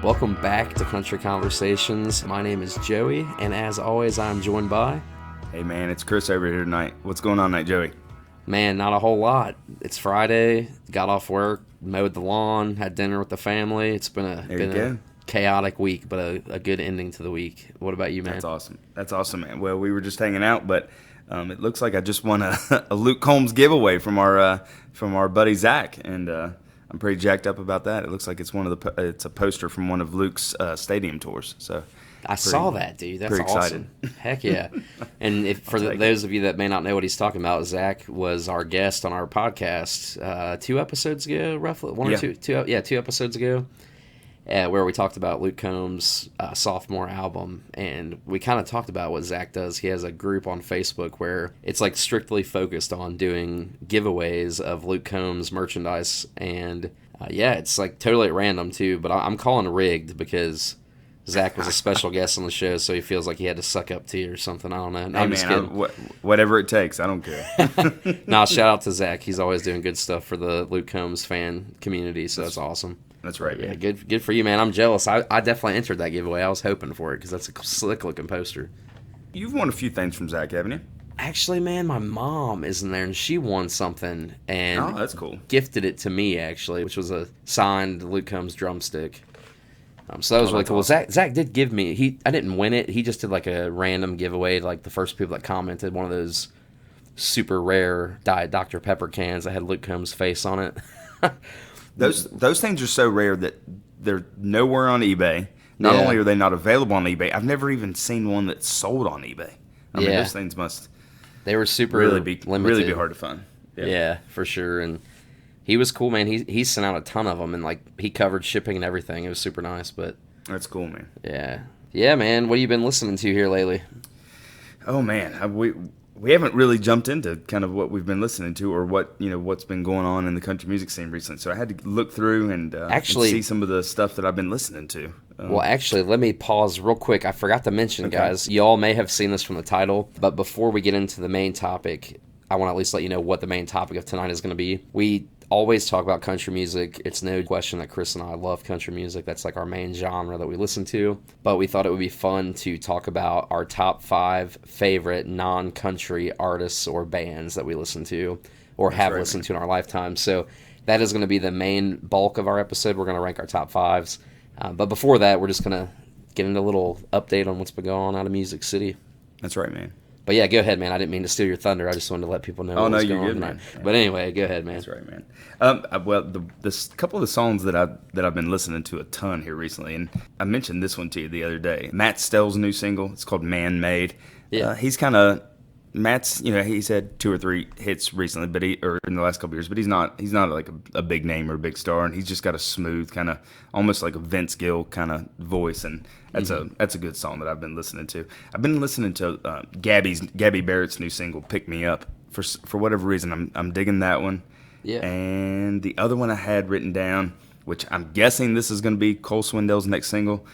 Welcome back to Country Conversations. My name is Joey, and as always, I'm joined by... Hey man, it's Chris over here tonight. What's going on tonight, Joey? Man, not a whole lot. It's Friday, got off work, mowed the lawn, had dinner with the family. It's been a chaotic week, but a good ending to the week. What about you, man? That's awesome, man. Well, we were just hanging out, but it looks like I just won a Luke Combs giveaway from our buddy Zach, and I'm pretty jacked up about that. It looks like it's a poster from one of Luke's stadium tours. So I saw that, dude. That's awesome. Excited. Heck yeah. And those of you that may not know what he's talking about, Zach was our guest on our podcast 2 episodes ago, roughly. Two episodes ago, where we talked about Luke Combs' sophomore album. And we kind of talked about what Zach does. He has a group on Facebook where it's like strictly focused on doing giveaways of Luke Combs merchandise. And it's like totally at random too. But I'm calling rigged because Zach was a special guest on the show, so he feels like he had to suck up to you or something. I don't know. No, hey, I'm just kidding. Whatever it takes. I don't care. Nah, shout out to Zach. He's always doing good stuff for the Luke Combs fan community, so that's awesome. That's right, man. Yeah, good for you, man. I'm jealous. I definitely entered that giveaway. I was hoping for it because that's a slick-looking poster. You've won a few things from Zach, haven't you? Actually, man, my mom is in there, and she won something and that's cool. Gifted it to me, actually, which was a signed Luke Combs drumstick. So that was really cool. Awesome. Zach did give me, I didn't win it. He just did like a random giveaway to like the first people that commented, one of those super rare Diet Dr. Pepper cans that had Luke Combs' face on it. Those things are so rare that they're nowhere on eBay. Not only are they not available on eBay, I've never even seen one that's sold on eBay. I mean, those things must they were super really be limited. Really be hard to find. Yeah, for sure. And he was cool, man. He sent out a ton of them, and like he covered shipping and everything. It was super nice. But that's cool, man. Yeah, man. What have you been listening to here lately? Oh man, we haven't really jumped into kind of what we've been listening to, or what's been going on in the country music scene recently. So I had to look through and see some of the stuff that I've been listening to. Let me pause real quick. I forgot to mention, guys. Y'all may have seen this from the title, but before we get into the main topic, I want to at least let you know what the main topic of tonight is going to be. We always talk about country music. It's no question that Chris and I love country music. That's like our main genre that we listen to. But we thought it would be fun to talk about our top 5 favorite non-country artists or bands that we listen to or have listened to in our lifetime. So that is going to be the main bulk of our episode. We're going to rank our top 5s. But before that, we're just going to get into a little update on what's been going on out of Music City. That's right, man. But yeah, go ahead, man. I didn't mean to steal your thunder. I just wanted to let people know what's going on tonight. Man. But anyway, go ahead, man. That's right, man. The couple of the songs that I've been listening to a ton here recently, and I mentioned this one to you the other day. Matt Stell's new single. It's called "Man Made." Yeah, Matt's. He's had 2 or 3 hits recently, or in the last couple of years. But he's not like a big name or a big star, and he's just got a smooth kind of, almost like a Vince Gill kind of voice, and that's a good song that I've been listening to. I've been listening to Gabby Barrett's new single "Pick Me Up" for whatever reason. I'm digging that one. Yeah. And the other one I had written down, which I'm guessing this is going to be Cole Swindell's next single.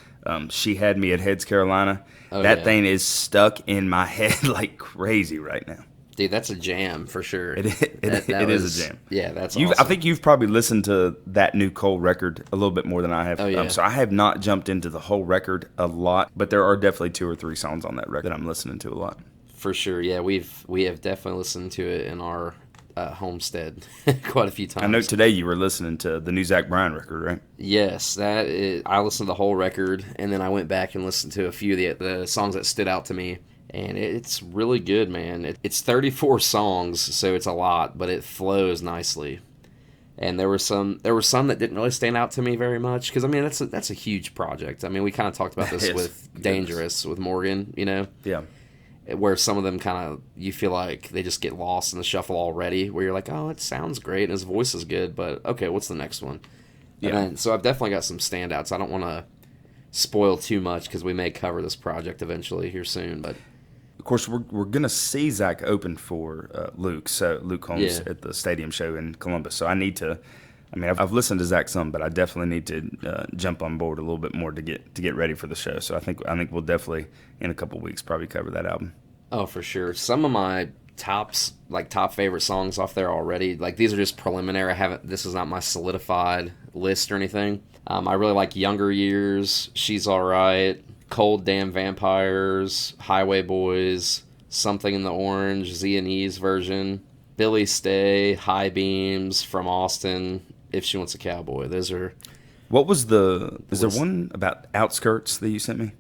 She Had Me at Heads, Carolina. That thing is stuck in my head like crazy right now. Dude, that's a jam for sure. It is a jam. Yeah, that's awesome. I think you've probably listened to that new Cole record a little bit more than I have. Oh, yeah. So I have not jumped into the whole record a lot, but there are definitely 2 or 3 songs on that record that I'm listening to a lot. For sure, yeah. We have definitely listened to it in our homestead quite a few times. I know today you were listening to the new Zach Bryan record, right? Yes, I listened to the whole record, and then I went back and listened to a few of the songs that stood out to me, and it's really good, man. It's 34 songs, so it's a lot, but it flows nicely. And there were some that didn't really stand out to me very much, because I mean that's a huge project. I mean, we kind of talked about this with Dangerous with Morgan, Yeah. Where some of them kind of, you feel like they just get lost in the shuffle already, where you're like, oh, it sounds great, and his voice is good, but okay, what's the next one? Yeah. And so I've definitely got some standouts. I don't want to spoil too much, because we may cover this project eventually here soon, but... Of course, we're going to see Zach open for Luke Combs at the stadium show in Columbus, so I've listened to Zach some, but I definitely need to jump on board a little bit more to get ready for the show. So I think we'll definitely in a couple of weeks probably cover that album. Oh, for sure. Some of my top favorite songs off there already. Like, these are just preliminary. This is not my solidified list or anything. I really like Younger Years, She's Alright, Cold Damn Vampires, Highway Boys, Something in the Orange, Z and E's version, Billy Stay, High Beams, From Austin, If She Wants a Cowboy. Those are... What was the... Is there one about Outskirts that you sent me?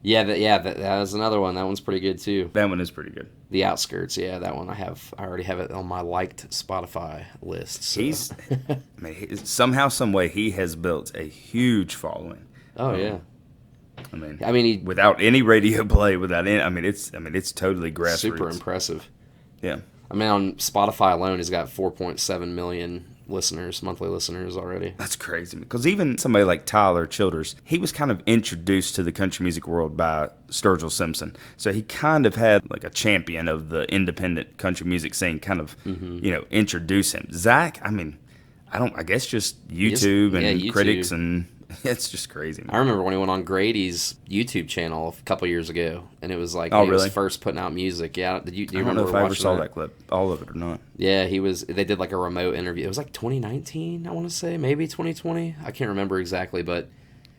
Yeah, that was another one. That one's pretty good too. That one is pretty good. The Outskirts, yeah, that one I already have it on my liked Spotify list. So. Somehow, some way, he has built a huge following. Oh yeah. Without any radio play, it's totally grassroots. Super impressive. Yeah. On Spotify alone, he's got 4.7 million monthly listeners already. That's crazy. Because even somebody like Tyler Childers, he was kind of introduced to the country music world by Sturgill Simpson. So he kind of had like a champion of the independent country music scene kind of, introduce him. Zach, I guess just YouTube and critics, and it's just crazy, man. I remember when he went on Grady's YouTube channel a couple years ago, and it was like he was first putting out music. Yeah, do you I don't remember know if I ever saw that clip, all of it or not. Yeah, they did like a remote interview. It was like 2019, I want to say, maybe 2020. I can't remember exactly, but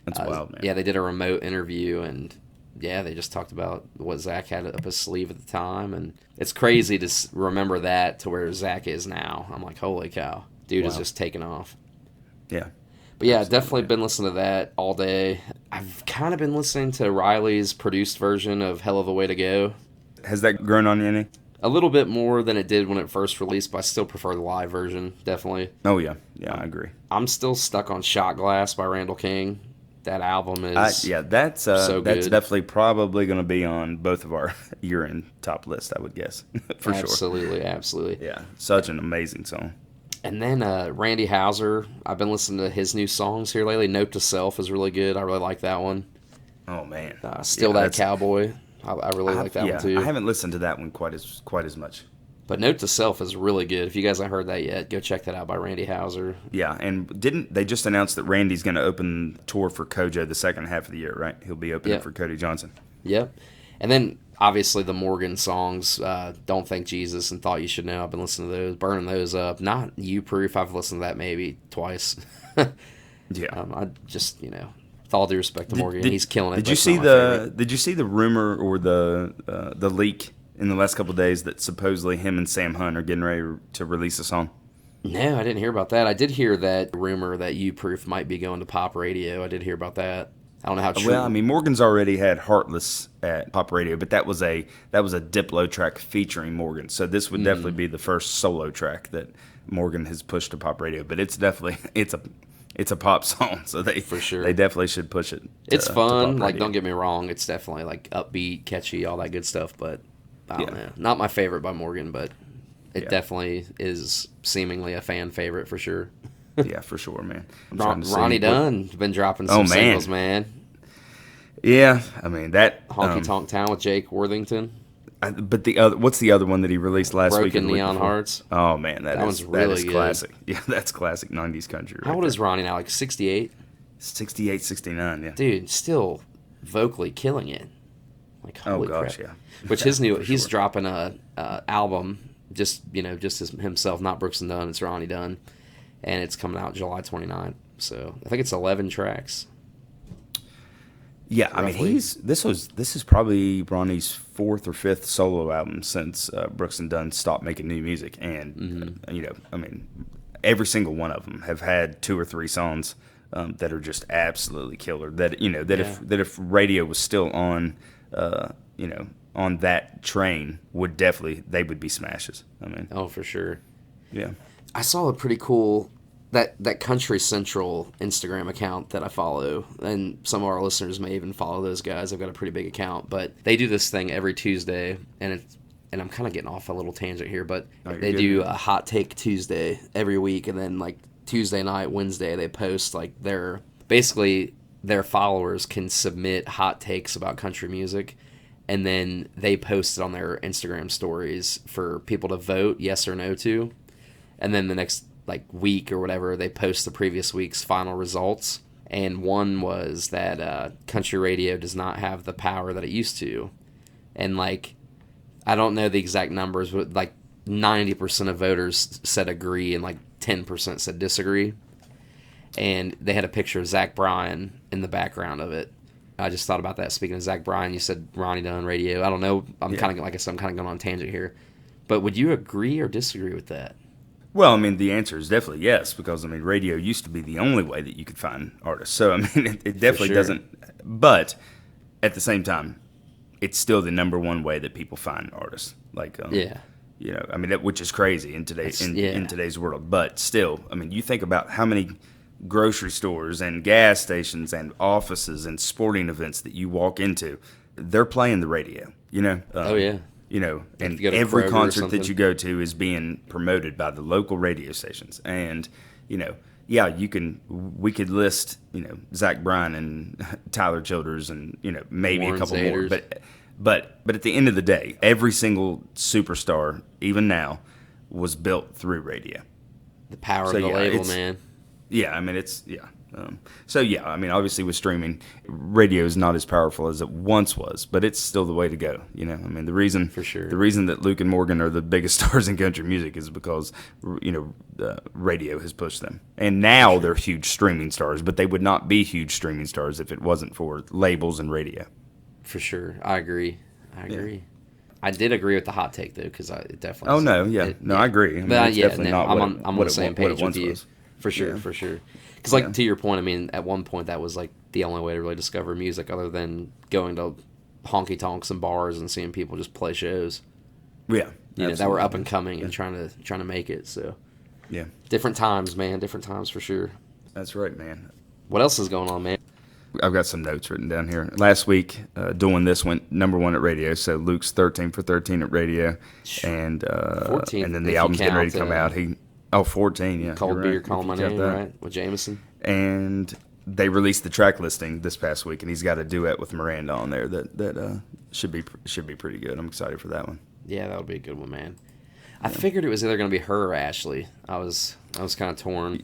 that's wild, man. Yeah, they did a remote interview, and yeah, they just talked about what Zach had up his sleeve at the time, and it's crazy to remember that to where Zach is now. I'm like, holy cow, dude is just taking off. Yeah. But yeah, definitely been listening to that all day. I've kind of been listening to Riley's produced version of Hell of a Way to Go. Has that grown on you any? A little bit more than it did when it first released, but I still prefer the live version, definitely. Oh, yeah. Yeah, I agree. I'm still stuck on Shot Glass by Randall King. That album is that's so good. That's definitely probably going to be on both of our year-end top list, I would guess, for sure. Absolutely. Yeah, such an amazing song. And then Randy Houser, I've been listening to his new songs here lately. Note to Self is really good. I really like that one. Oh, man. Still That Cowboy. I really like that one, too. I haven't listened to that one quite as much. But Note to Self is really good. If you guys haven't heard that yet, go check that out by Randy Houser. Yeah, and didn't they just announced that Randy's going to open tour for Kojo the second half of the year, right? He'll be opening for Cody Johnson. Yep. And then, obviously, the Morgan songs, Don't Thank Jesus and Thought You Should Know. I've been listening to those, burning those up. Not You Proof. I've listened to that maybe twice. Yeah. I just, with all due respect to Morgan, he's killing it. Did you see the rumor or the leak in the last couple of days that supposedly him and Sam Hunt are getting ready to release a song? No, I didn't hear about that. I did hear that rumor that You Proof might be going to pop radio. I did hear about that. I don't know how true. Well, Morgan's already had Heartless at pop radio, but that was a Diplo track featuring Morgan. So this would definitely be the first solo track that Morgan has pushed to pop radio. But it's definitely it's a pop song, so they definitely should push it. It's fun. Like, don't get me wrong, it's definitely like upbeat, catchy, all that good stuff. But I don't know, not my favorite by Morgan, but it definitely is seemingly a fan favorite for sure. Yeah, for sure, man. Ronnie Dunn's been dropping some singles, man. Yeah, that Honky Tonk Town with Jake Worthington. But what's the other one that he released last week? Broken Neon Hearts. Oh man, that one's really good. Classic. Yeah, that's classic '90s country. How old is Ronnie now? Like 68? 68, 69. Yeah, dude, still vocally killing it. Like holy crap. Yeah. Which he's dropping a album just as himself, not Brooks and Dunn. It's Ronnie Dunn. And it's coming out July 29th. So I think it's 11 tracks. Yeah, roughly. This is probably Ronnie's fourth or fifth solo album since Brooks and Dunn stopped making new music, and every single one of them have had 2 or 3 songs that are just absolutely killer. That if radio was still on, on that train, they would be smashes. Oh, for sure. Yeah. I saw a pretty cool that Country Central Instagram account that I follow, and some of our listeners may even follow those guys. I've got a pretty big account, but they do this thing every Tuesday, and I'm kind of getting off a little tangent here, but they do a Hot Take Tuesday every week, and then like Tuesday night, Wednesday, they post like their followers can submit hot takes about country music, and then they post it on their Instagram stories for people to vote yes or no to. And then the next week or whatever, they post the previous week's final results. And one was that country radio does not have the power that it used to. And I don't know the exact numbers, but 90% of voters said agree and 10% said disagree. and they had a picture of Zach Bryan in the background of it. I just thought about that. Speaking of Zach Bryan, you said Ronnie Dunn radio. I don't know. I'm kind of, like I said, I'm kind of going on a tangent here. But would you agree or disagree with that? Well, I mean, the answer is definitely yes, because, I mean, radio used to be the only way that you could find artists. So, I mean, it definitely doesn't. But at the same time, it's still the number one way that people find artists. Like, you know, I mean, which is crazy in today's world. But still, I mean, you think about how many grocery stores and gas stations and offices and sporting events that you walk into, they're playing the radio, you know? You know, and every concert that you go to is being promoted by the local radio stations. And, you know, yeah, we could list, you know, Zach Bryan and Tyler Childers and, you know, maybe Warren a couple Zaders. More. But at the end of the day, every single superstar, even now, was built through radio. The power of the label, man. Yeah, I mean, I mean, obviously with streaming, radio is not as powerful as it once was, but it's still the way to go. You know, I mean, the reason that Luke and Morgan are the biggest stars in country music is because, you know, radio has pushed them. And now they're huge streaming stars, but they would not be huge streaming stars if it wasn't for labels and radio. For sure. I agree. Yeah. I did agree with the hot take, though, because it definitely... Oh, no, yeah. I agree. I mean, it's definitely not I'm on the same page with you. For sure, for sure. Because, to your point, I mean, at one point that was, like, the only way to really discover music other than going to honky-tonks and bars and seeing people just play shows. Yeah. You know, that were up and coming and trying to make it, so... Yeah. Different times, man. Different times, for sure. That's right, man. What else is going on, man? I've got some notes written down here. Last week, Doing This went #1 at radio, so Luke's 13 for 13 at radio. And 14, and then the album's getting ready to come out. 14, yeah. Cold Beer, Call My Name, right? With Jameson. And they released the track listing this past week, and he's got a duet with Miranda on there that should be pretty good. I'm excited for that one. Yeah, that'll be a good one, man. I figured it was either going to be her or Ashley. I was kind of torn.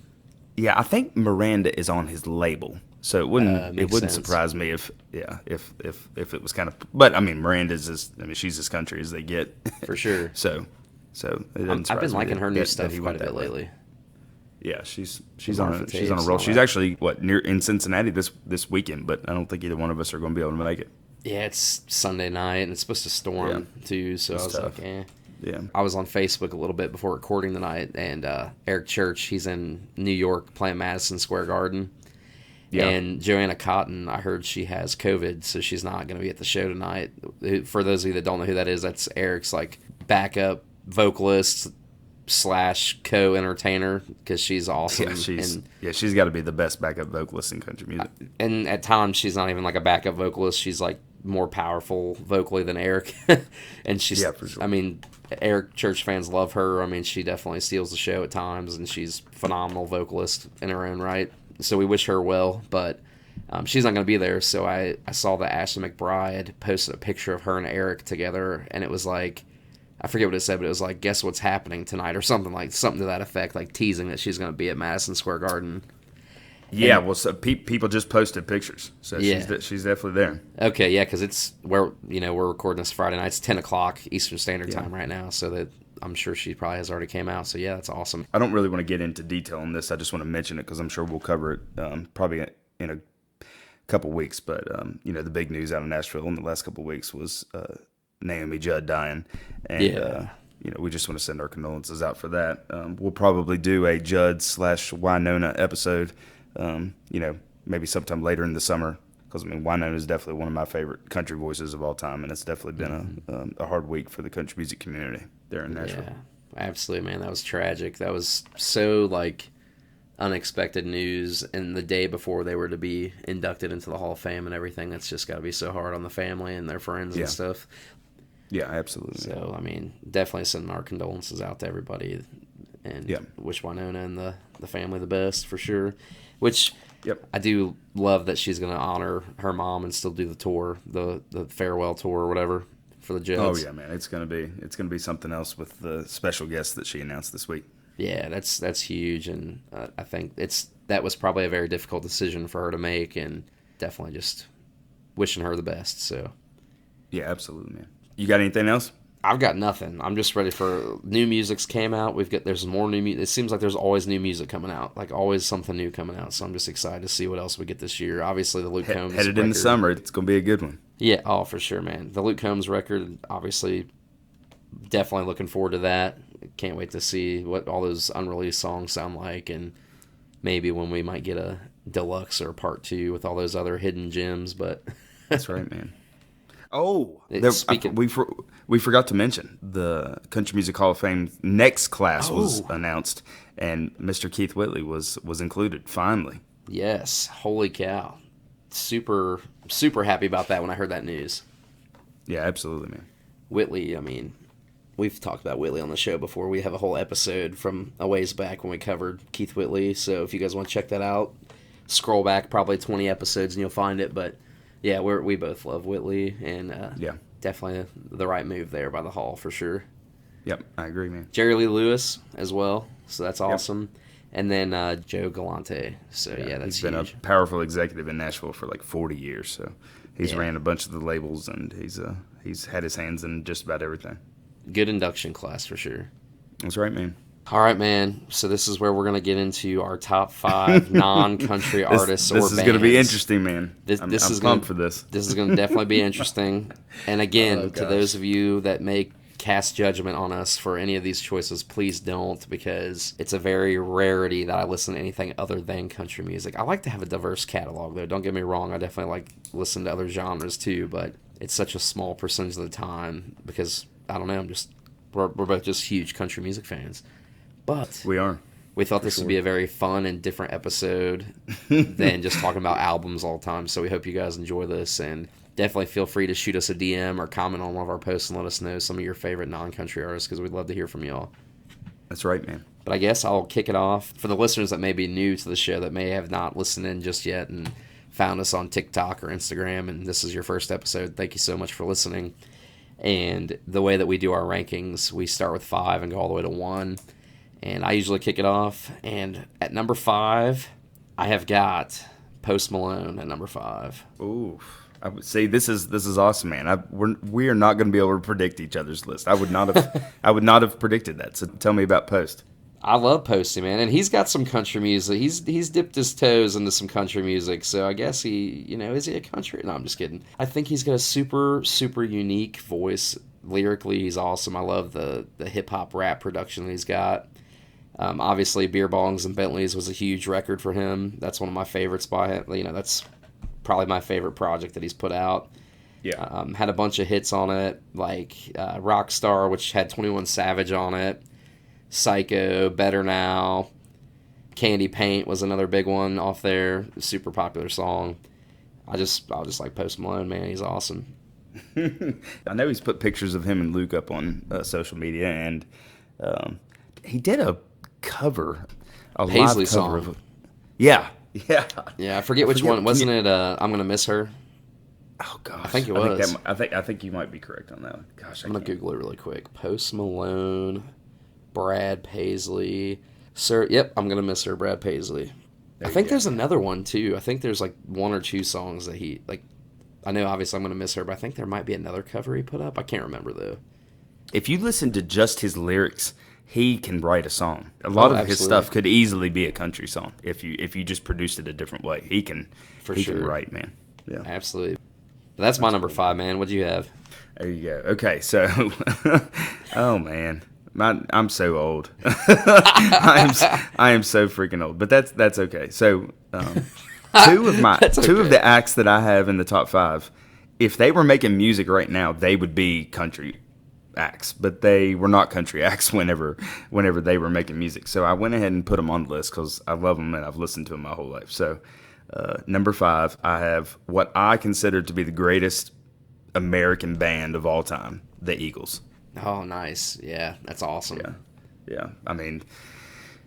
Yeah, I think Miranda is on his label, so it wouldn't surprise me if it was kind of. But I mean, she's as country as they get for sure. So I've been liking her new stuff quite a bit lately. Yeah, she's on a roll. She's actually near in Cincinnati this weekend, but I don't think either one of us are going to be able to make it. Yeah, it's Sunday night and it's supposed to storm too, so I was tough. Like, eh. Yeah. I was on Facebook a little bit before recording tonight, and Eric Church, he's in New York playing Madison Square Garden. Yeah. And Joanna Cotton, I heard she has COVID, so she's not going to be at the show tonight. For those of you that don't know who that is, that's Eric's like backup vocalist / co-entertainer, because she's awesome. Yeah, she's got to be the best backup vocalist in country music. And at times she's not even like a backup vocalist. She's like more powerful vocally than Eric. And she's, for sure. I mean, Eric Church fans love her. I mean, she definitely steals the show at times, and she's a phenomenal vocalist in her own right. So we wish her well, but she's not going to be there. So I saw that Ashley McBride posted a picture of her and Eric together, and it was like, I forget what it said, but it was like, guess what's happening tonight, or something to that effect, like teasing that she's going to be at Madison Square Garden. Yeah, well, so people just posted pictures, so she's definitely there. Okay, yeah, because it's we're recording this Friday night. It's 10 o'clock Eastern Standard Time right now, so that I'm sure she probably has already came out. So yeah, that's awesome. I don't really want to get into detail on this. I just want to mention it because I'm sure we'll cover it probably in a couple weeks. But the big news out of Nashville in the last couple weeks was Naomi Judd dying, and we just want to send our condolences out for that. We'll probably do a Judd / Winona episode. Maybe sometime later in the summer, because Winona is definitely one of my favorite country voices of all time, and it's definitely been a hard week for the country music community there in Nashville. Yeah, absolutely, man. That was tragic. That was so unexpected news, and the day before they were to be inducted into the Hall of Fame and everything. That's just got to be so hard on the family and their friends and stuff. Yeah, absolutely. So definitely sending our condolences out to everybody, and wish Winona and the family the best for sure. Which I do love that she's going to honor her mom and still do the tour, the farewell tour or whatever for the Judds. Oh yeah, man, it's gonna be something else with the special guests that she announced this week. Yeah, that's huge, and I think that was probably a very difficult decision for her to make, and definitely just wishing her the best. So yeah, absolutely, man. You got anything else? I've got nothing. I'm just ready for new music's came out. There's more new music. It seems like there's always new music coming out, like always something new coming out. So I'm just excited to see what else we get this year. Obviously, the Luke Combs headed record. in the summer, it's gonna be a good one. Yeah, oh for sure, man. The Luke Combs record, obviously, definitely looking forward to that. Can't wait to see what all those unreleased songs sound like, and maybe when we might get a deluxe or part 2 with all those other hidden gems. But that's right, man. Oh, we forgot to mention the Country Music Hall of Fame next class was announced, and Mr. Keith Whitley was included finally. Yes, holy cow! Super happy about that when I heard that news. Yeah, absolutely, man. Whitley, I mean, we've talked about Whitley on the show before. We have a whole episode from a ways back when we covered Keith Whitley. So if you guys want to check that out, scroll back probably 20 episodes and you'll find it. But yeah, we both love Whitley, and definitely the right move there by the Hall for sure. Yep, I agree, man. Jerry Lee Lewis as well, so that's awesome. Yep. And then Joe Galante. So yeah, that's huge. He's been a powerful executive in Nashville for like 40 years. So he's ran a bunch of the labels, and he's had his hands in just about everything. Good induction class for sure. That's right, man. All right, man. So this is where we're going to get into our top 5 non-country artists or bands. This is going to be interesting, man. I'm pumped for this. This is going to definitely be interesting. And again, to those of you that may cast judgment on us for any of these choices, please don't, because it's a very rarity that I listen to anything other than country music. I like to have a diverse catalog, though. Don't get me wrong. I definitely like listen to other genres, too, but it's such a small percentage of the time because, I don't know, we're both just huge country music fans. But we thought this would be a very fun and different episode than just talking about albums all the time. So we hope you guys enjoy this, and definitely feel free to shoot us a DM or comment on one of our posts and let us know some of your favorite non-country artists, because we'd love to hear from y'all. That's right, man. But I guess I'll kick it off for the listeners that may be new to the show that may have not listened in just yet and found us on TikTok or Instagram, and this is your first episode. Thank you so much for listening. And the way that we do our rankings, we start with 5 and go all the way to 1. And I usually kick it off. And at number 5, I have got Post Malone at number 5. Ooh, I would say this is awesome, man. We are not going to be able to predict each other's list. I would not have predicted that. So tell me about Post. I love Posty, man, and he's got some country music. He's dipped his toes into some country music. So I guess is he a country? No, I'm just kidding. I think he's got a super unique voice. Lyrically, he's awesome. I love the hip hop rap production that he's got. Obviously, Beer Bongs and Bentleys was a huge record for him. That's one of my favorites by him. That's probably my favorite project that he's put out. Yeah. Had a bunch of hits on it, like Rockstar, which had 21 Savage on it. Psycho, Better Now. Candy Paint was another big one off there. Super popular song. I'll just like Post Malone, man. He's awesome. I know he's put pictures of him and Luke up on social media, and he did a cover, a Paisley live cover song. Of yeah. I forget which one. Wasn't it I'm Gonna Miss Her? Oh gosh, I think it was. I think you might be correct on that one. Gosh, I'm gonna Google it really quick. Post Malone, Brad Paisley, Sir. Yep, I'm Gonna Miss Her, Brad Paisley. I think there's another one too. I think there's like 1 or 2 songs that he like. I know obviously I'm Gonna Miss Her, but I think there might be another cover he put up. I can't remember though. If you listen to just his lyrics, he can write a song. A lot of his stuff could easily be a country song if you just produced it a different way. He can write, man. Yeah, absolutely. That's my number 5, man. What'd you have? There you go. Okay, so oh man, I'm so old. I am so freaking old. But that's okay. So two of the acts that I have in the top 5, if they were making music right now, they would be country acts, but they were not country acts whenever they were making music. So I went ahead and put them on the list because I love them and I've listened to them my whole life. So number 5, I have what I consider to be the greatest American band of all time, the Eagles. Oh, nice. Yeah, that's awesome. Yeah. I mean,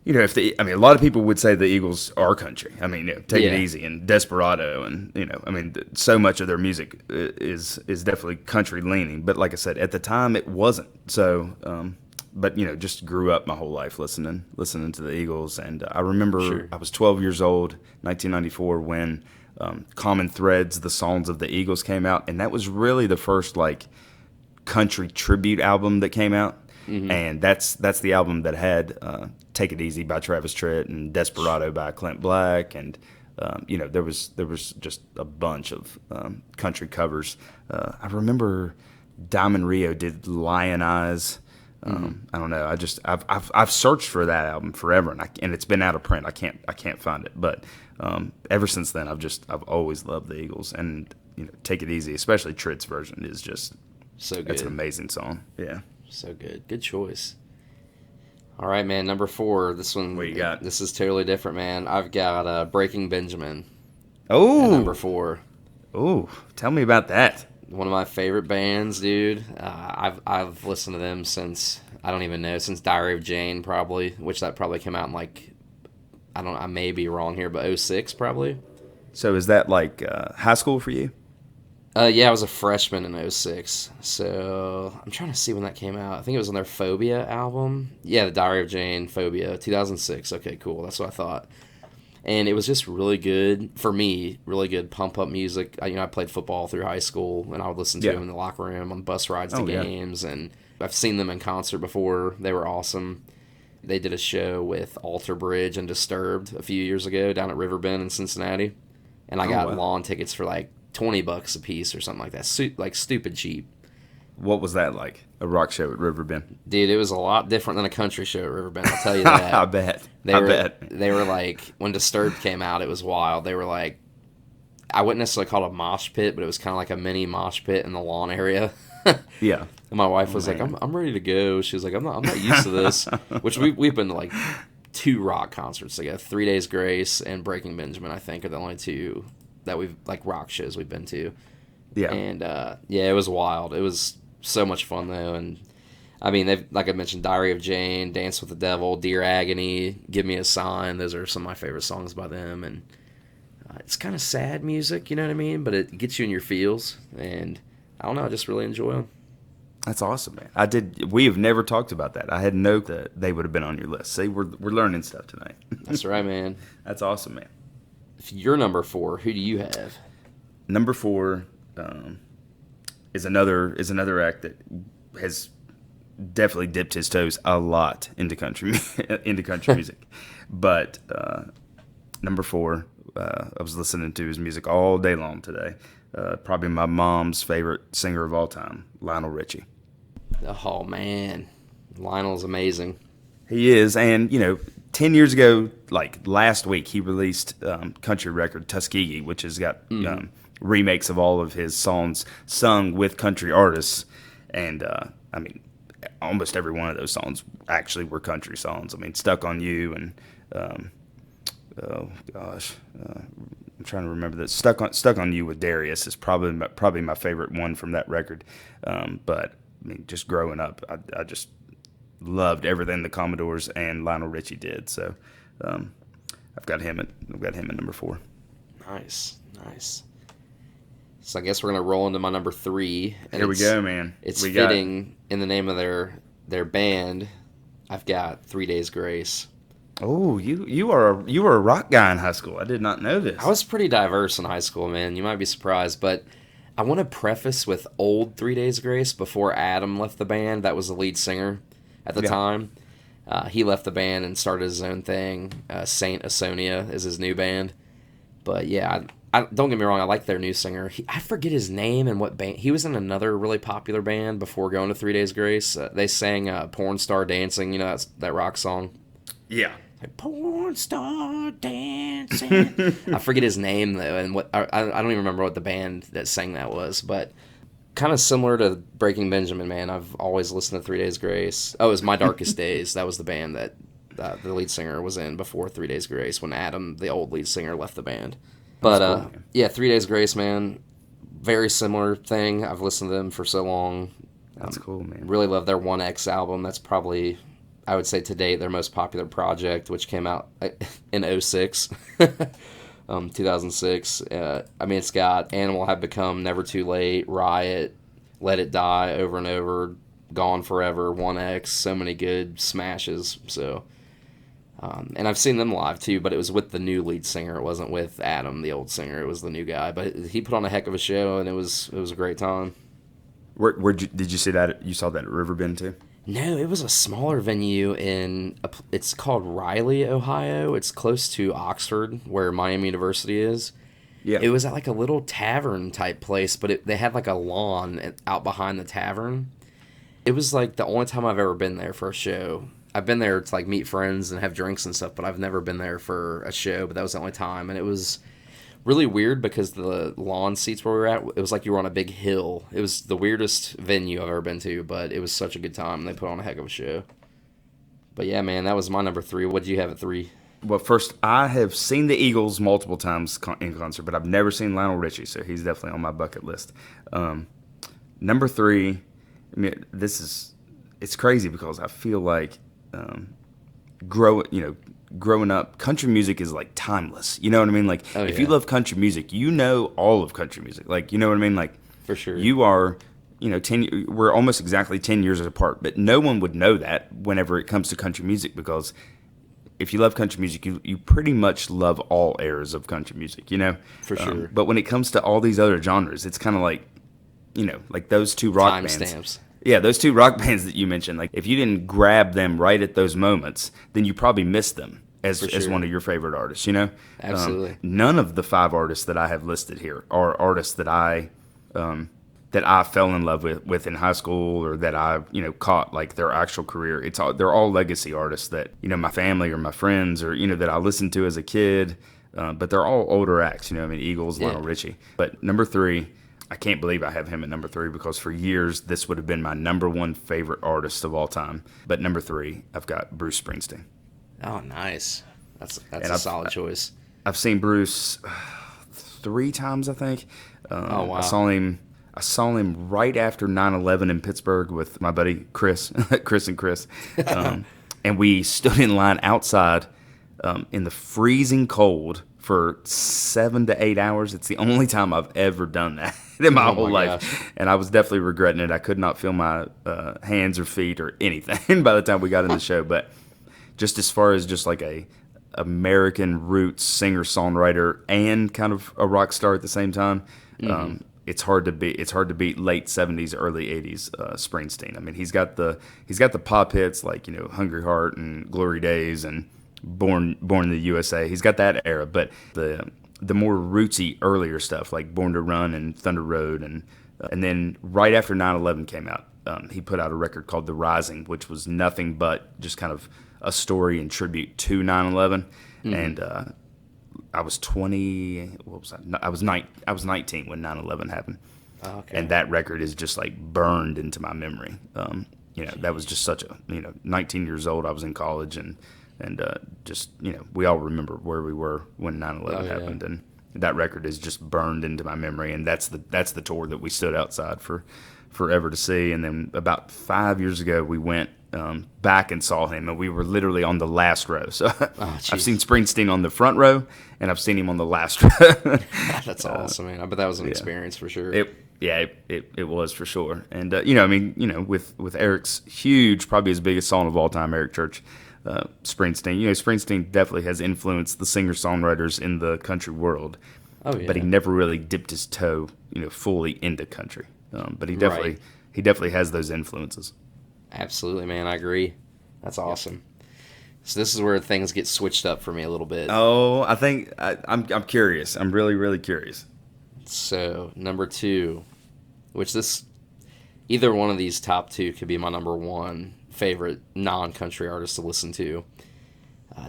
a lot of people would say the Eagles are country. I mean, Take It Easy and Desperado, and so much of their music is definitely country leaning. But like I said, at the time it wasn't. So, but just grew up my whole life listening to the Eagles, and I remember I was 12 years old, 1994, when Common Threads, the songs of the Eagles came out, and that was really the first country tribute album that came out. And that's the album that had "Take It Easy" by Travis Tritt and "Desperado" by Clint Black, and there was just a bunch of country covers. I remember Diamond Rio did "Lion Eyes." I don't know. I've searched for that album forever, and it's been out of print. I can't find it. But ever since then, I've always loved the Eagles, and "Take It Easy," especially Tritt's version, is just so good. It's an amazing song. Yeah. So good. Good choice. All right, man. Number 4. This one. What you got? This is totally different, man. I've got Breaking Benjamin. Oh. Number 4. Oh, tell me about that. One of my favorite bands, dude. I've listened to them since, I don't even know, since Diary of Jane, probably, which that probably came out in I may be wrong here, but 2006 probably. So is that like high school for you? Yeah, I was a freshman in 2006, so I'm trying to see when that came out. I think it was on their Phobia album. Yeah, the Diary of Jane, Phobia, 2006. Okay, cool. That's what I thought. And it was just really good, for me, really good pump-up music. I played football through high school, and I would listen to them in the locker room on bus rides to games. And I've seen them in concert before. They were awesome. They did a show with Alter Bridge and Disturbed a few years ago down at Riverbend in Cincinnati. And I got lawn tickets for $20 a piece or something like that. Stupid cheap. What was that like? A rock show at Riverbend? Dude, it was a lot different than a country show at Riverbend, I'll tell you that. I bet. They were like, when Disturbed came out, it was wild. They were like, I wouldn't necessarily call it a mosh pit, but it was kind of like a mini mosh pit in the lawn area. Yeah. And my wife was like, I'm ready to go. She was like, I'm not used to this. Which we've been to 2 rock concerts together. 3 Days Grace and Breaking Benjamin, I think, are the only 2 that we've, rock shows we've been to. Yeah. And, it was wild. It was so much fun, though. And, I mean, they've, like I mentioned, Diary of Jane, Dance with the Devil, Dear Agony, Give Me a Sign. Those are some of my favorite songs by them. And it's kind of sad music, you know what I mean? But it gets you in your feels. And, I don't know, I just really enjoy them. That's awesome, man. We have never talked about that. I had no that they would have been on your list. See, we're learning stuff tonight. That's right, man. That's awesome, man. If you're number 4, who do you have? Number 4 is another act that has definitely dipped his toes a lot into country music. But number 4, I was listening to his music all day long today. Probably my mom's favorite singer of all time, Lionel Richie. Oh, man. Lionel's amazing. He is, and 10 years ago, last week, he released country record Tuskegee, which has got remakes of all of his songs sung with country artists. And, almost every one of those songs actually were country songs. Stuck on You and, I'm trying to remember that. Stuck on You with Darius is probably my favorite one from that record. But, just growing up, I just loved everything the Commodores and Lionel Richie did. So I've got him at number 4. Nice. So I guess we're gonna roll into my number 3. And here we go, man. It's fitting in the name of their band. I've got 3 Days Grace. Oh, you were a rock guy in high school. I did not know this. I was pretty diverse in high school, man. You might be surprised, but I want to preface with old 3 Days Grace before Adam left the band. That was the lead singer at the time. He left the band and started his own thing. Saint Asonia is his new band. But yeah, I don't get me wrong, I like their new singer. I forget his name and what band. He was in another really popular band before going to 3 Days Grace. They sang Porn Star Dancing, that's that rock song. Yeah. Like, porn star dancing. I forget his name though, and what I don't even remember what the band that sang that was, but kind of similar to Breaking Benjamin, man. I've always listened to 3 Days Grace. Oh, it was My Darkest Days. That was the band that the lead singer was in before 3 Days Grace when Adam, the old lead singer, left the band. But cool, yeah, 3 Days Grace, man. Very similar thing. I've listened to them for so long. That's cool, man. Really love their 1X album. That's probably, I would say, to date, their most popular project, which came out in 2006, 2006. It's got Animal Have Become, Never Too Late, Riot, Let It Die, Over and Over, Gone Forever, 1X, so many good smashes. So, and I've seen them live too, but it was with the new lead singer. It wasn't with Adam, the old singer. It was the new guy, but he put on a heck of a show, and it was a great time. Did you see that? You saw that at Riverbend too? No, it was a smaller venue it's called Riley, Ohio. It's close to Oxford, where Miami University is. Yeah. It was at like a little tavern type place, but they had like a lawn out behind the tavern. It was like the only time I've ever been there for a show. I've been there to like meet friends and have drinks and stuff, but I've never been there for a show, but that was the only time. And it was really weird because the lawn seats where we were at, it was like you were on a big hill. It was the weirdest venue I've ever been to, but it was such a good time. They put on a heck of a show. But yeah, man, that was my number 3. What did you have at 3? Well, first, I have seen the Eagles multiple times in concert, but I've never seen Lionel Richie, so he's definitely on my bucket list. Number 3, I mean, it's crazy because I feel like growing up, country music is like timeless. You know what I mean? Like, if you love country music, you know all of country music. Like, you know what I mean? Like, for sure. You are, 10. We're almost exactly 10 years apart, but no one would know that whenever it comes to country music because if you love country music, you pretty much love all eras of country music, For sure. But when it comes to all these other genres, it's kind of like, like those two rock bands. Timestamps. Yeah, those two rock bands that you mentioned, like if you didn't grab them right at those moments, then you probably missed them as one of your favorite artists, Absolutely. None of the 5 artists that I have listed here are artists that I fell in love with in high school or that I, caught like their actual career. They're all legacy artists that, my family or my friends or, that I listened to as a kid. But they're all older acts, Eagles, Lionel Richie. But number 3, I can't believe I have him at number 3 because for years this would have been my number 1 favorite artist of all time. But number 3, I've got Bruce Springsteen. Oh, nice. That's a solid choice. I've seen Bruce 3 times, I think. Oh, wow. I saw him right after 9/11 in Pittsburgh with my buddy Chris, Chris. And we stood in line outside in the freezing cold for 7 to 8 hours. It's the only time I've ever done that in my whole life. Gosh. And I was definitely regretting it. I could not feel my hands or feet or anything by the time we got in the show. But just as far as just like a American roots singer-songwriter and kind of a rock star at the same time, it's hard to beat late 70s, early 80s Springsteen. I mean, he's got the pop hits like, Hungry Heart and Glory Days and Born in the USA. He's got that era, but the more rootsy earlier stuff like Born to Run and Thunder Road and then right after 9/11 came out, he put out a record called The Rising, which was nothing but just kind of a story and tribute to 9/11. And I was 20. What was I? I was 19 when 9/11 happened. Oh, okay. And that record is just like burned into my memory. That was just such a 19 years old. I was in college and just we all remember where we were when 9/11 happened, and that record is just burned into my memory. And that's the tour that we stood outside for forever to see. And then about 5 years ago, we went back and saw him, and we were literally on the last row. So I've seen Springsteen on the front row, and I've seen him on the last row. That's awesome, man. I bet that was an experience for sure. It was for sure. And with Eric's huge, probably his biggest song of all time, Eric Church, Springsteen. Springsteen definitely has influenced the singer-songwriters in the country world. Oh yeah. But he never really dipped his toe, fully into country. But he definitely has those influences. Absolutely, man. I agree. That's awesome. So this is where things get switched up for me a little bit. Oh, I think I'm curious. I'm really, really curious. So number 2, which either one of these top 2 could be my number 1 favorite non-country artist to listen to.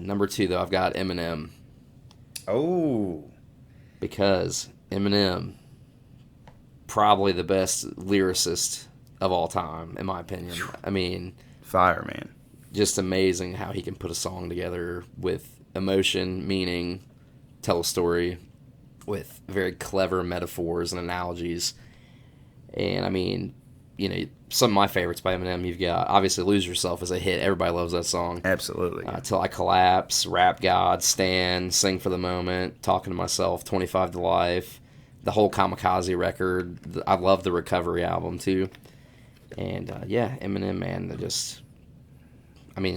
Number 2, though, I've got Eminem. Oh. Because Eminem, probably the best lyricist of all time, in my opinion. I mean, fire, man. Just amazing how he can put a song together with emotion, meaning, tell a story with very clever metaphors and analogies. And I mean, some of my favorites by Eminem, you've got obviously Lose Yourself is a hit. Everybody loves that song. Absolutely. Till I Collapse, Rap God, Stand, Sing for the Moment, Talking to Myself, 25 to Life, the whole Kamikaze record. I love the Recovery album too. And Eminem, man,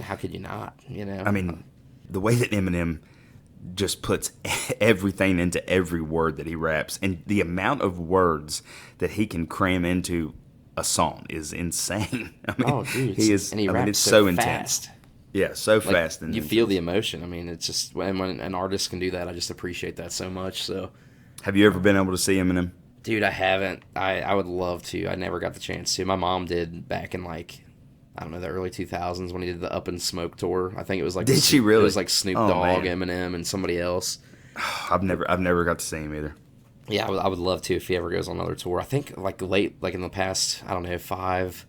how could you not? I mean, the way that Eminem just puts everything into every word that he raps, and the amount of words that he can cram into a song is insane. I mean, Oh, dude, he is. and he I mean, raps it's so so fast. intense. Yeah, so Like fast and you feel intense. the emotion. I mean, it's just when an artist can do that, I just appreciate that so much. So, Have you ever been able to see Eminem? dude, I haven't. I would love to. I never got the chance to. My mom did back in like I don't know the early 2000s when he did the Up in Smoke tour. I think it was like Did she It really? was like Snoop Oh Dogg, man, Eminem, and somebody else. I've never got to see him either. Yeah, I would love to if he ever goes on another tour. I think like like in the past, I don't know, five.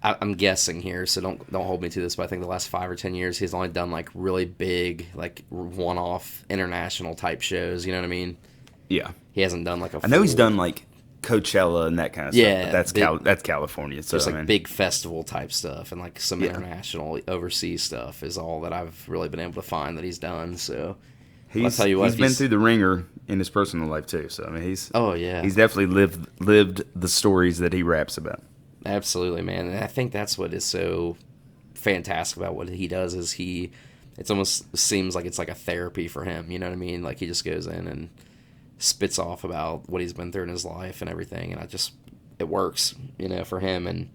I'm guessing here, so don't hold me to this, but I think the last 5 or 10 years he's only done like really big, like one-off international type shows. You know what I mean? Yeah, He hasn't done like a. I know he's full, done like Coachella and that kind of stuff. Yeah, But that's big, that's California. So just I like mean, big festival type stuff and like some yeah, international overseas stuff is all that I've really been able to find that he's done. So I'll he's tell you what, he's been through the ringer in his personal life too. So I mean, oh yeah, he's definitely lived the stories that he raps about. absolutely, man. And I think that's what is so fantastic about what he does is it almost seems like it's like a therapy for him. You know what I mean? Like he just goes in and spits off about what he's been through in his life and everything, and it works, for him. And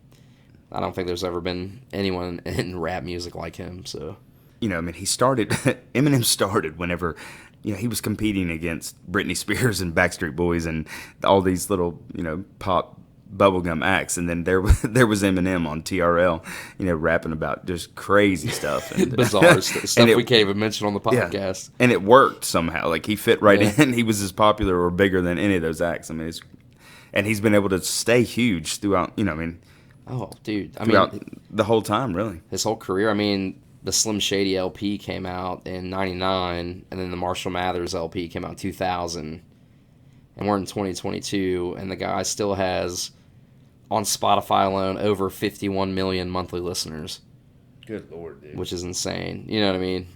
I don't think there's ever been anyone in rap music like him. So I mean, Eminem started whenever, he was competing against Britney Spears and Backstreet Boys and all these little, pop bubblegum acts. And then there was Eminem on TRL, rapping about just crazy stuff. And bizarre stuff and we can't even mention on the yeah, podcast. and it worked somehow. Like he fit right Yeah. in. He was as popular or bigger than any of those acts. I mean, and he's been able to stay huge throughout, I mean, Oh, dude. I throughout mean, the whole time, really. his whole career. I mean, the Slim Shady LP came out in '99, and then the Marshall Mathers LP came out in 2000, and we're in 2022, and the guy still has on Spotify alone over 51 million monthly listeners, Good Lord, dude. which is insane. You know what I mean?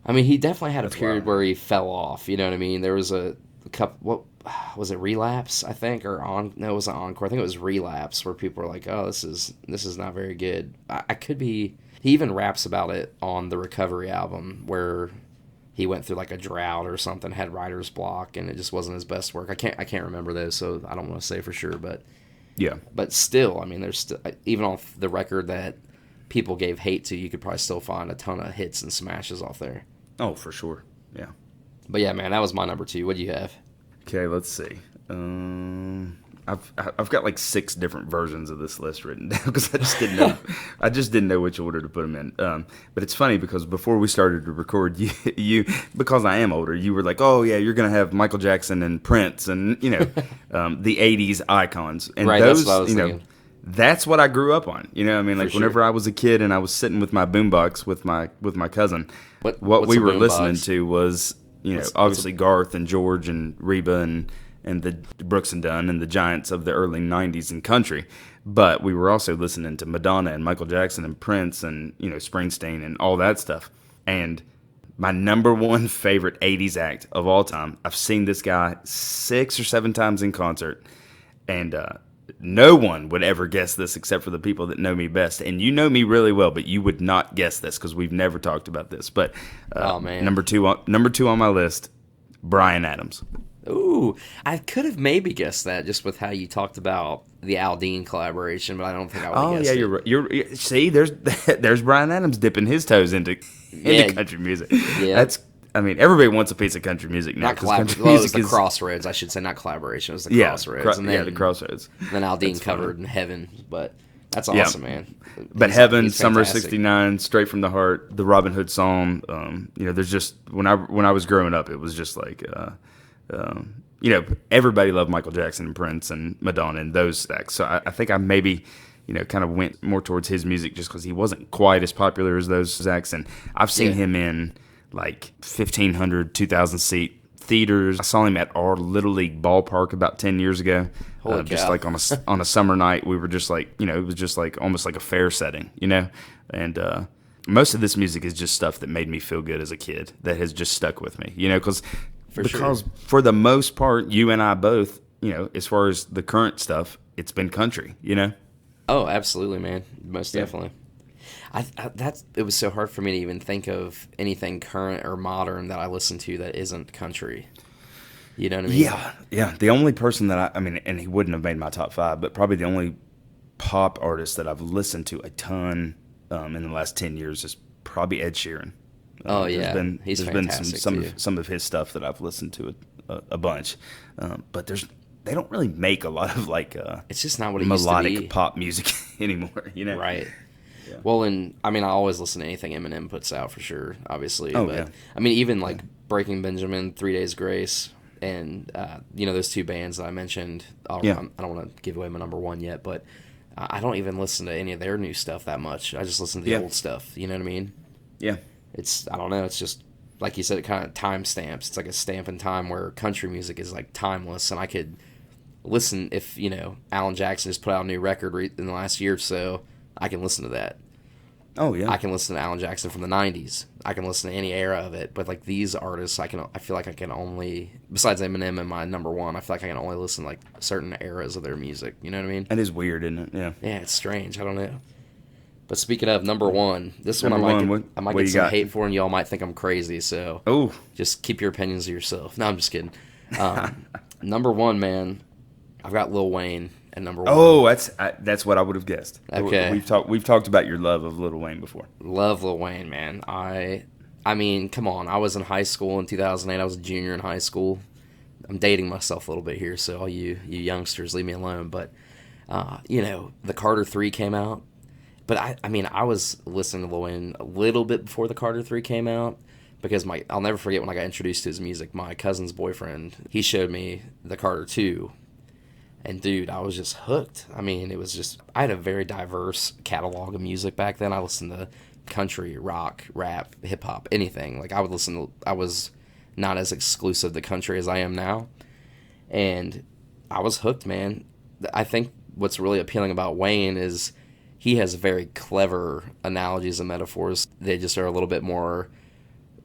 I mean, he definitely had a That's period wild. where he fell off. You know what I mean? There was a couple. What was it? Relapse, I think, or on? No, it wasn't Encore. I think it was Relapse, where people were like, "Oh, this is not very good." I could be. He even raps about it on the Recovery album, where he went through like a drought or something, had writer's block, and it just wasn't his best work. I can't remember those, so I don't want to say for sure, Yeah. but still, I mean, there's still, even off the record that people gave hate to, you could probably still find a ton of hits and smashes off there. Oh, for sure. Yeah. But yeah, man, that was my number 2. What do you have? Okay, let's see. I've got like 6 different versions of this list written down because I just didn't know which order to put them in. But it's funny because before we started to record, you because I am older, you were like, oh yeah, you're gonna have Michael Jackson and Prince and the '80s icons and Right, those that's what I was thinking. That's what I grew up on. I mean, like For sure. whenever I was a kid and I was sitting with my boombox with my cousin, what What's we a were boombox? listening to was What's obviously Garth and George and Reba and the Brooks and Dunn and the giants of the early 90s in country. But we were also listening to Madonna and Michael Jackson and Prince and, Springsteen and all that stuff. And my number one favorite 80s act of all time, I've seen this guy 6 or 7 times in concert. And no one would ever guess this except for the people that know me best. And you know me really well, but you would not guess this because we've never talked about this. But Oh, man. number two on my list, Bryan Adams. Ooh, I could have maybe guessed that just with how you talked about the Aldine collaboration, but I don't think I would have Oh guessed yeah, it. you're right. See, there's Bryan Adams dipping his toes into Yeah. country music. Yeah. I mean, everybody wants a piece of country music now. Not 'Cause country collaboration. Well, it was music the is Crossroads. I should say not collaboration. It was the yeah, Crossroads. And then, the Crossroads. then Aldine That's funny. covered in Heaven, but that's Yeah. awesome, man. But He's- Heaven, he's Summer fantastic. '69, Straight from the Heart, the Robin Hood song. There's just when I was growing up, it was just like, everybody loved Michael Jackson and Prince and Madonna and those acts. So I think I maybe, kind of went more towards his music just because he wasn't quite as popular as those acts. And I've seen Yeah. him in like 1,500, 2,000 seat theaters. I saw him at our Little League ballpark about 10 years ago. Holy Just cow. like on a summer night, we were just like, it was just like almost like a fair setting, and most of this music is just stuff that made me feel good as a kid that has just stuck with me, because sure. for the most part, you and I both, as far as the current stuff, it's been country, Oh, absolutely, man. Most Yeah. definitely. It was so hard for me to even think of anything current or modern that I listen to that isn't country. You know what I mean? Yeah. The only person that I mean, and he wouldn't have made my top 5, but probably the only pop artist that I've listened to a ton in the last 10 years is probably Ed Sheeran. He's there's been fantastic some of his stuff that I've listened to a bunch, but they don't really make a lot of like it's just not what it used to be. Melodic pop music anymore, you know? Right. Yeah. Well, and I mean, I always listen to anything Eminem puts out for sure, obviously. Oh, but yeah. I mean, even like Breaking Benjamin, 3 Days Grace, and those two bands that I mentioned. I don't want to give away my number one yet, but I don't even listen to any of their new stuff that much. I just listen to the old stuff. You know what I mean? Yeah. I don't know. It's just like you said, it kind of time stamps. It's like a stamp in time where country music is like timeless, and I could listen if Alan Jackson just put out a new record in the last year or so. I can listen to that. Oh yeah. I can listen to Alan Jackson from the '90s. I can listen to any era of it. But like these artists, I feel like I can only, besides Eminem and my number one, I feel like I can only listen to like certain eras of their music. You know what I mean? That is weird, isn't it? Yeah. Yeah, it's strange. I don't know. But speaking of number one, this number one I might get some got? hate for, and y'all might think I'm crazy. So just keep your opinions to yourself. No, I'm just kidding. Number one, man, I've got Lil Wayne. And number one. Oh, that's what I would have guessed. Okay. We've talked about your love of Lil Wayne before. Love Lil Wayne, man. I mean, come on. I was in high school in 2008. I was a junior in high school. I'm dating myself a little bit here, so all you youngsters, leave me alone. But the Carter 3 came out. But I mean, I was listening to Lil Wayne a little bit before the Carter 3 came out because I'll never forget when I got introduced to his music. My cousin's boyfriend, he showed me the Carter 2. And dude, I was just hooked. I mean, it was just, I had a very diverse catalog of music back then. I listened to country, rock, rap, hip hop, anything. Like I was not as exclusive to country as I am now. And I was hooked, man. I think what's really appealing about Wayne is he has very clever analogies and metaphors. They just are a little bit more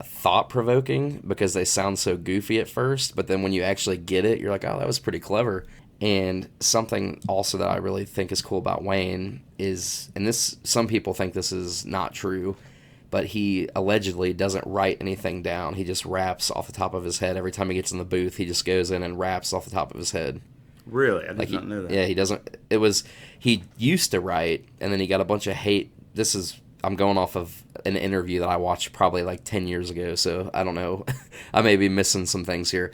thought-provoking because they sound so goofy at first. But then when you actually get it, you're like, oh, that was pretty clever. And something also that I really think is cool about Wayne is, and this, some people think this is not true, but he allegedly doesn't write anything down. He just raps off the top of his head. Every time he gets in the booth, he just goes in and raps off the top of his head. Really? I did not know that. Yeah, he doesn't. He used to write, and then he got a bunch of hate. I'm going off of an interview that I watched probably like 10 years ago, so I don't know. I may be missing some things here.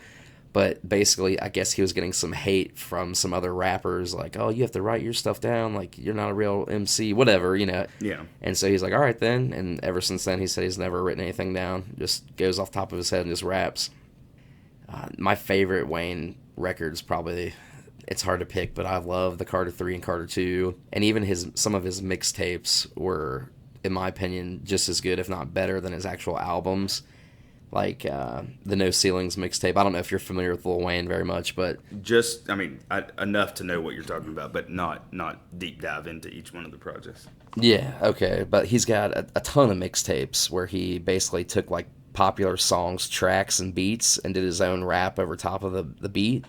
But basically, I guess he was getting some hate from some other rappers, like, oh, you have to write your stuff down, like, you're not a real MC, whatever, Yeah. And so he's like, all right, then. And ever since then, he said he's never written anything down, just goes off the top of his head and just raps. My favorite Wayne record is probably, it's hard to pick, but I love the Carter 3 and Carter 2. And even some of his mixtapes were, in my opinion, just as good, if not better, than his actual albums. Like the No Ceilings mixtape. I don't know if you're familiar with Lil Wayne very much, but enough to know what you're talking about, but not deep dive into each one of the projects. Yeah, okay, but he's got a ton of mixtapes where he basically took like popular songs, tracks, and beats, and did his own rap over top of the beat.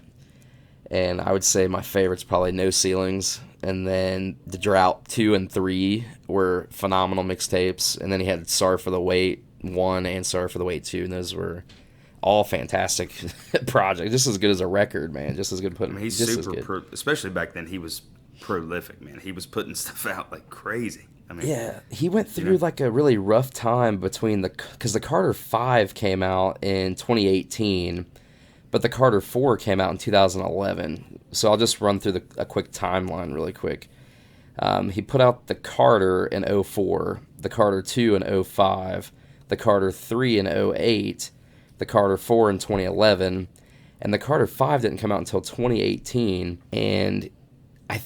And I would say my favorite's probably No Ceilings, and then The Drought 2 and 3 were phenomenal mixtapes, and then he had Sorry for the Wait 1 and Sorry for the Wait 2, and those were all fantastic projects. Just as good as a record, man. Just as good putting. I mean, he's super especially back then. He was prolific, man. He was putting stuff out like crazy. I mean, yeah, he went through like a really rough time because the Carter 5 came out in 2018, but the Carter 4 came out in 2011. So I'll just run through a quick timeline really quick. He put out the Carter in 2004, the Carter 2 in 2005, the Carter 3 in 2008, the Carter 4 in 2011, and the Carter 5 didn't come out until 2018, and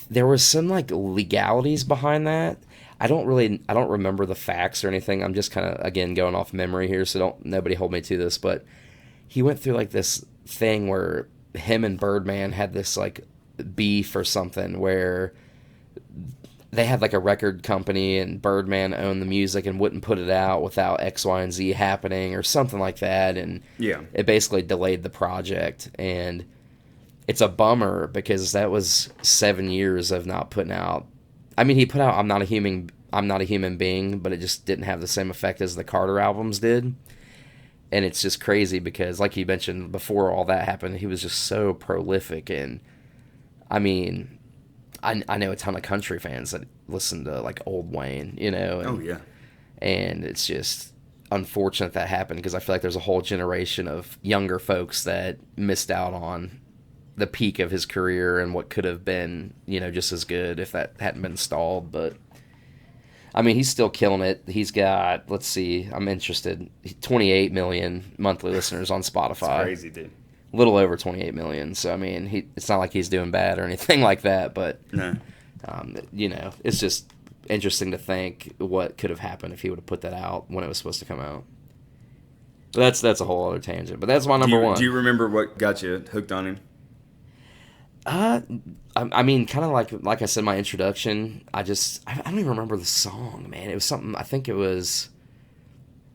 there was some like legalities behind that. I don't remember the facts or anything. I'm just kind of, again, going off memory here, so nobody hold me to this, but he went through like this thing where him and Birdman had this like beef or something where they had like a record company and Birdman owned the music and wouldn't put it out without X, Y, and Z happening or something like that. And it basically delayed the project. And it's a bummer because that was 7 years of not putting out. I mean, he put out I'm Not a Human Being, but it just didn't have the same effect as the Carter albums did. And it's just crazy because, like you mentioned, before all that happened, he was just so prolific. And, I mean, I know a ton of country fans that listen to like old Wayne, you know. And, Oh yeah. And it's just unfortunate that happened because I feel like there's a whole generation of younger folks that missed out on the peak of his career and what could have been, you know, just as good if that hadn't been stalled. But I mean, he's still killing it. He's got, let's see, I'm interested, 28 million monthly listeners on Spotify. That's crazy, dude. A little over 28 million. So I mean, it's not like he's doing bad or anything like that. But No. you know, it's just interesting to think what could have happened if he would have put that out when it was supposed to come out. But that's a whole other tangent. But that's my number one. Do you remember what got you hooked on him? I mean, kind of like I said, my introduction. I don't even remember the song, man. It was something. I think it was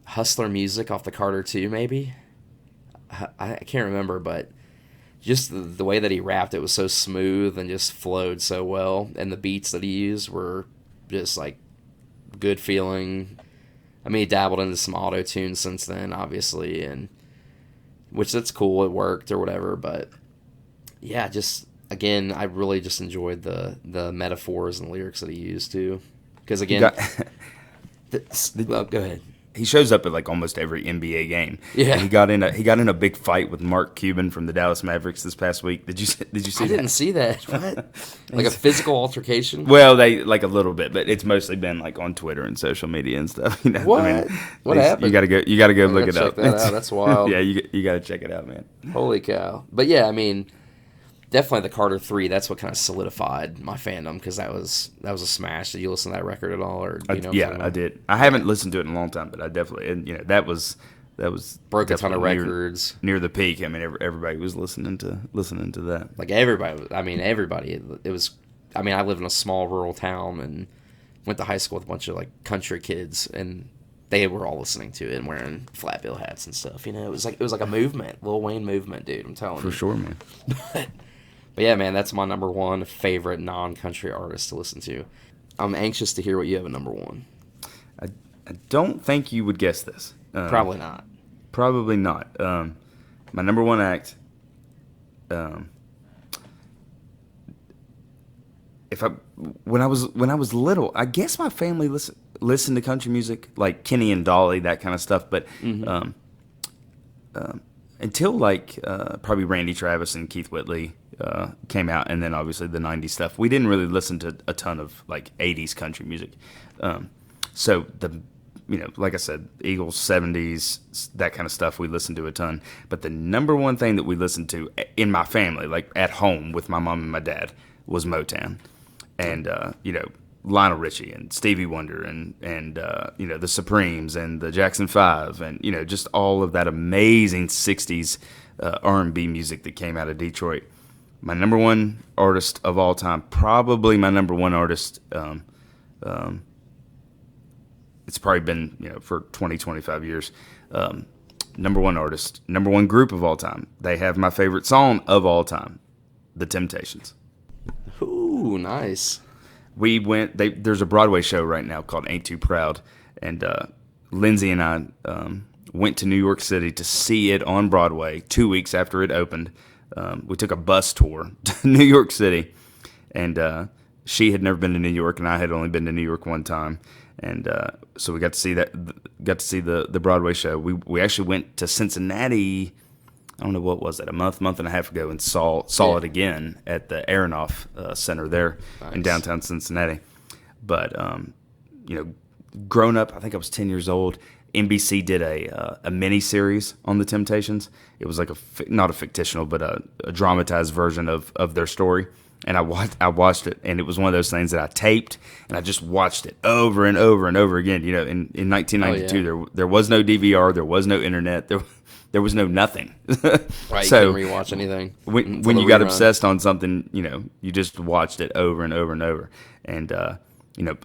Hustler Music off the Carter 2, maybe. I can't remember, but just the way that he rapped, it was so smooth and just flowed so well, and the beats that he used were just like good feeling. I mean, he dabbled into some auto tune since then, obviously, and which that's cool. It worked or whatever, but yeah, just again, I really just enjoyed the metaphors and lyrics that he used too. Because again, well, go ahead. He shows up at like almost every NBA game. Yeah, and he got in a big fight with Mark Cuban from the Dallas Mavericks this past week. Did you see that? I didn't see that. What? Like a physical altercation? Well, they like a little bit, but it's mostly been like on Twitter and social media and stuff. You know? What? I mean, What happened? You gotta go look it up. Check that out. That's wild. Yeah, you gotta check it out, man. Holy cow! But yeah, I mean, definitely the Carter 3. That's what kind of solidified my fandom because that was a smash. Did you listen to that record at all, or you know? Yeah, I did. I haven't listened to it in a long time, but I definitely, and you know, that was broke a ton of records near the peak. I mean, everybody was listening to that. Like everybody. I mean, everybody. It was. I mean, I live in a small rural town and went to high school with a bunch of like country kids, and they were all listening to it and wearing flat bill hats and stuff. You know, it was like a movement, Lil Wayne movement, dude. I'm telling you. For sure, man. But yeah, man, that's my number one favorite non-country artist to listen to. I'm anxious to hear what you have at number one. I don't think you would guess this. Probably not. Probably not. My number one act. When I was little, I guess my family listened to country music like Kenny and Dolly, that kind of stuff. But until like probably Randy Travis and Keith Whitley came out, and then obviously the 90s stuff, we didn't really listen to a ton of like 80s country music. So like I said, Eagles, 70s, that kind of stuff we listened to a ton. But the number one thing that we listened to in my family, like at home with my mom and my dad, was Motown. And, Lionel Richie and Stevie Wonder and the Supremes and the Jackson 5 and, just all of that amazing 60s R&B music that came out of Detroit. My number one artist of all time, probably my number one artist, it's probably been, for 20, 25 years, number one artist, number one group of all time. They have my favorite song of all time, The Temptations. Ooh, nice. We went. There's a Broadway show right now called Ain't Too Proud, and Lindsay and I went to New York City to see it on Broadway 2 weeks after it opened. We took a bus tour to New York City, and she had never been to New York, and I had only been to New York one time, and so we got to see the Broadway show. We actually went to Cincinnati. I don't know what was that, a month and a half ago, and saw it again at the Aronoff Center there in downtown Cincinnati. But growing up, I think I was 10 years old. NBC did a mini series on the Temptations. It was like not a fictional, but a dramatized version of their story. And I watched it, and it was one of those things that I taped, and I just watched it over and over and over again. In 1992, there was no DVR, there was no internet, there was no nothing. Right, so, you couldn't rewatch anything. When you got obsessed on something, you just watched it over and over and over. And,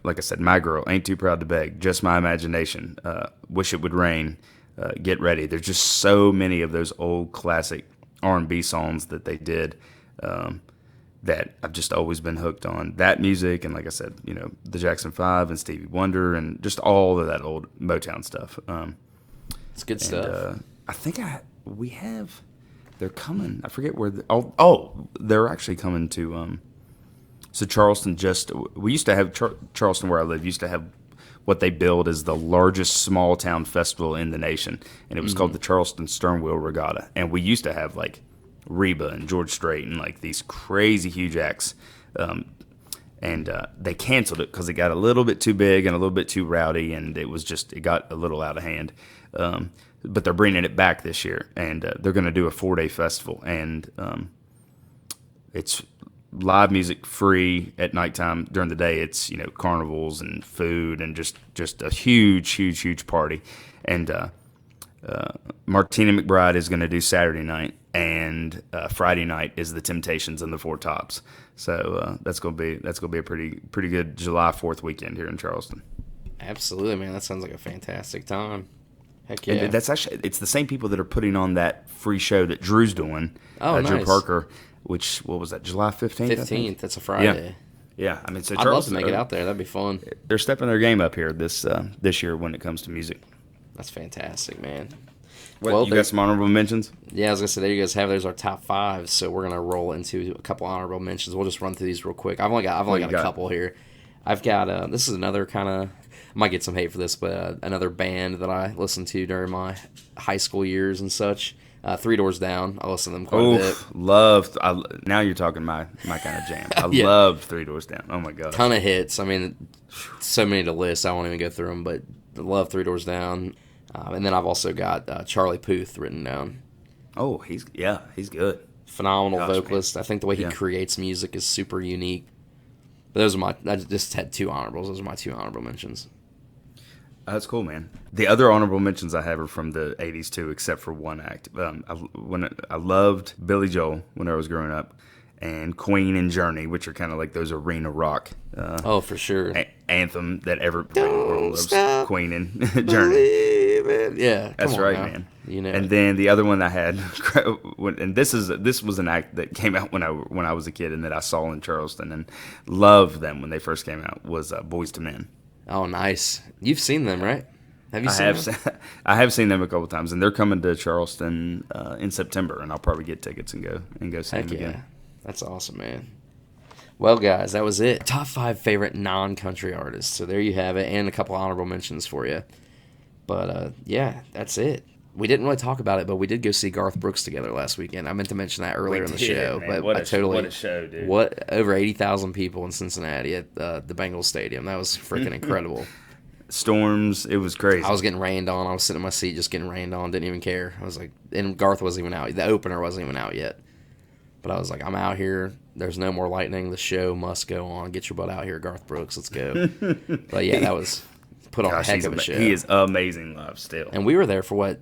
like I said, My Girl, Ain't Too Proud to Beg, Just My Imagination, Wish It Would Rain, Get Ready. There's just so many of those old classic R&B songs that they did that I've just always been hooked on. That music, and like I said, the Jackson 5 and Stevie Wonder and just all of that old Motown stuff. It's good stuff. I think they're coming. I forget where. They're actually coming to So Charleston we used to have Charleston where I live used to have what they billed as the largest small town festival in the nation, and it was called the Charleston Stern Wheel Regatta. And we used to have like Reba and George Strait and like these crazy huge acts. And they canceled it because it got a little bit too big and a little bit too rowdy, and it got a little out of hand. But they're bringing it back this year, and they're going to do a 4-day festival, and it's live music free at nighttime. During the day, it's carnivals and food and just a huge party. And Martina McBride is going to do Saturday night, and Friday night is the Temptations and the Four Tops. So that's gonna be a pretty good July 4th weekend here in Charleston. Absolutely, man. That sounds like a fantastic time. Heck yeah. And it's the same people that are putting on that free show that Drew's doing. Oh, nice. Drew Parker, what was that, July 15th? 15th. That's a Friday. Yeah. I mean, so I'd love to make it out there. That'd be fun. They're stepping their game up here this year when it comes to music. That's fantastic, man. You got some honorable mentions? Yeah, I was going to say, there you guys have. There's our top 5, so we're going to roll into a couple honorable mentions. We'll just run through these real quick. I've only got a couple here. I've got, this is another kind of, I might get some hate for this, but another band that I listened to during my high school years and such. 3 Doors Down. I listened to them quite a bit. Now you're talking my kind of jam. I loved 3 Doors Down. Oh, my God. Ton of hits. I mean, so many to list. I won't even go through them, but I love 3 Doors Down. And then I've also got Charlie Puth written down. Oh, he's good. Phenomenal vocalist. Man. I think the way he creates music is super unique. But I just had 2 honorables. Those are my 2 honorable mentions. That's cool, man. The other honorable mentions I have are from the 80s, too, except for one act. I loved Billy Joel when I was growing up, and Queen and Journey, which are kind of like those arena rock. For sure. Anthem that everybody loves. Queen and Journey. Yeah, that's right, man. And then the other one I had, and this was an act that came out when I was a kid and that I saw in Charleston and loved them when they first came out, was Boyz II Men. Oh, nice. You've seen them, right? Have you seen them? I have seen them a couple times, and they're coming to Charleston in September, and I'll probably get tickets and go see them again. That's awesome, man. Well, guys, that was it. Top 5 favorite non-country artists. So there you have it, and a couple honorable mentions for you. But, that's it. We didn't really talk about it, but we did go see Garth Brooks together last weekend. I meant to mention that earlier in the show. Man. But what a show, dude. Over 80,000 people in Cincinnati at the Bengals Stadium. That was freaking incredible. Storms, it was crazy. I was getting rained on. I was sitting in my seat just getting rained on. Didn't even care. I was like, and Garth wasn't even out. The opener wasn't even out yet. But I was like, I'm out here. There's no more lightning. The show must go on. Get your butt out here, Garth Brooks. Let's go. But yeah, that was put on a heck of a show. He is amazing live still. And we were there for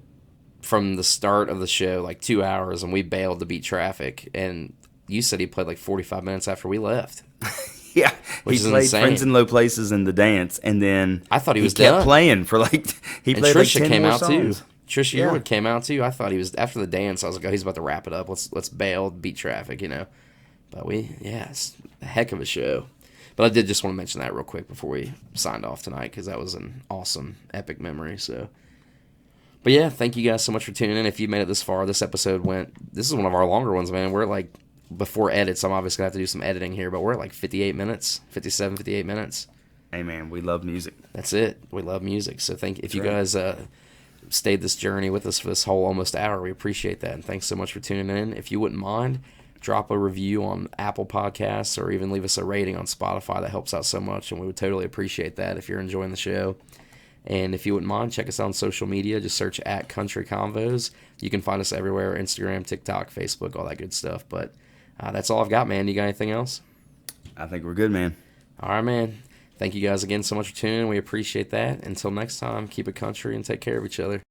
from the start of the show, like 2 hours, and we bailed to beat traffic. And you said he played like 45 minutes after we left. Yeah, which he is played insane. Friends in Low Places in the dance, and then I thought he was kept done. playing for like he and played Trisha like 10 came more out songs. too. Trisha Yearwood came out too. I thought he was after the dance. I was like, oh, he's about to wrap it up. Let's bail, beat traffic, But it's a heck of a show. But I did just want to mention that real quick before we signed off tonight because that was an awesome, epic memory. So, but yeah, thank you guys so much for tuning in. If you made it this far, this is one of our longer ones, man. We're like before edits. I'm obviously gonna have to do some editing here, but we're at like 58 minutes. Hey man, we love music. That's it. We love music. So if you guys stayed this journey with us for this whole almost hour, we appreciate that. And thanks so much for tuning in. If you wouldn't mind, drop a review on Apple Podcasts or even leave us a rating on Spotify. That helps out so much, and we would totally appreciate that if you're enjoying the show. And if you wouldn't mind, check us out on social media. Just search @Country Convos. You can find us everywhere: Instagram, TikTok, Facebook, all that good stuff. But that's all I've got, man. You got anything else? I think we're good, man. All right, man. Thank you guys again so much for tuning in. We appreciate that. Until next time, keep it country and take care of each other.